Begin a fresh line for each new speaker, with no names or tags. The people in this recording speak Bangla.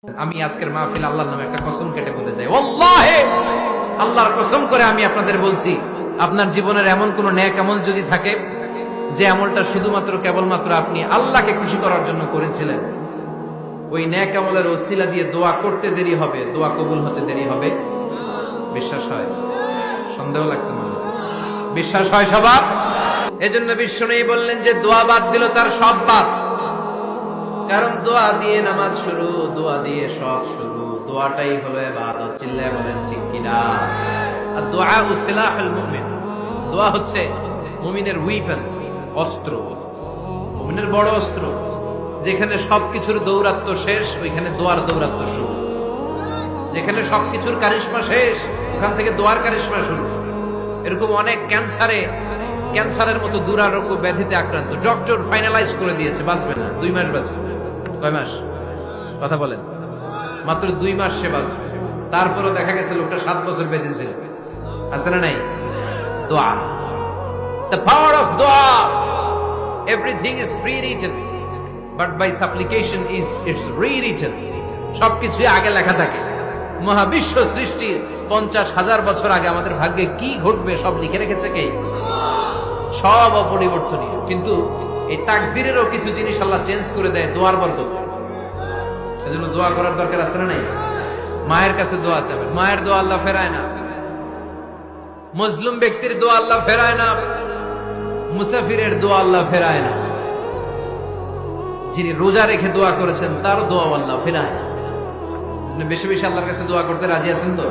আমি আজকের মাহফিল আল্লাহর নামে একটা কসম কেটে বলতে চাই, ওয়াল্লাহি আল্লাহর কসম করে আমি আপনাদের বলছি, আপনার জীবনের এমন কোন নেক আমল যদি থাকে যে আমলটা শুধুমাত্র কেবলমাত্র আপনি আল্লাহকে খুশি করার জন্য করেছিলেন, ওই নেক আমলের ওসিলা দিয়ে দোয়া করতে দেরি হবে, দোয়া কবুল হতে দেরি হবে। বিশ্বাস হয়? সন্দেহ লাগছে মনে? বিশ্বাস হয় সবার? এজন্য বিশ্বনবী বললেন যে দোয়া বাদ দিল তার সব বাদ। কারণ দোয়া দিয়ে নামাজ শুরু, দোয়া দিয়ে সব শুরু, দোয়াটাই হলো ইবাদত। চিল্লায় বলেন ঠিক কিনা? আর দোয়া সিলাহুল মুমিন, দোয়া হচ্ছে মুমিনের উইপন, অস্ত্র, মুমিনের বড় অস্ত্র। যেখানে সবকিছুর দৌরাত্ম্য শেষ, ওইখানে দোয়ার দৌরাত্ম্য শুরু। যেখানে সবকিছুর কারিশমা শেষ, ওখান থেকে দোয়ার কারিশমা শুরু। এরকম অনেক ক্যান্সারের মতো দুরারোগ্য ব্যাধিতে আক্রান্ত, ডক্টর ফাইনালাইজ করে দিয়েছে বাঁচবে না, 2 মাস বাঁচবে। কয় মাস? কথা বলেন। মাত্র 2 মাস সে বাঁচবে। তারপরও দেখা গেছে লোকটা 7 বছর বেঁচে ছিল। আছে না নাই? দোয়া, the power of দোয়া। Everything is pre-written, but by supplication is it's rewritten. সবকিছুই আগে লেখা থাকে। মহাবিশ্ব সৃষ্টির 50,000 বছর আগে আমাদের ভাগ্যে কি ঘটবে সব লিখে রেখেছে কে? সব অপরিবর্তনীয়। কিন্তু এই তাকদিরেরও কিছু জিনিস আল্লাহ চেঞ্জ করে দেয় দোয়ার বরকতে। এজন্য দোয়া করার দরকার আছে না নাই? মায়ের কাছে দোয়া চাবেন, মায়ের দোয়া আল্লাহ ফেরায় না। মজলুম ব্যক্তির দোয়া আল্লাহ ফেরায় না। মুসাফিরের দোয়া আল্লাহ ফেরায় না। যিনি রোজা রেখে দোয়া করেছেন তার দোয়া আল্লাহ ফেরায় না। বেশি বেশি আল্লাহর কাছে দোয়া করতে রাজি আছেন তো?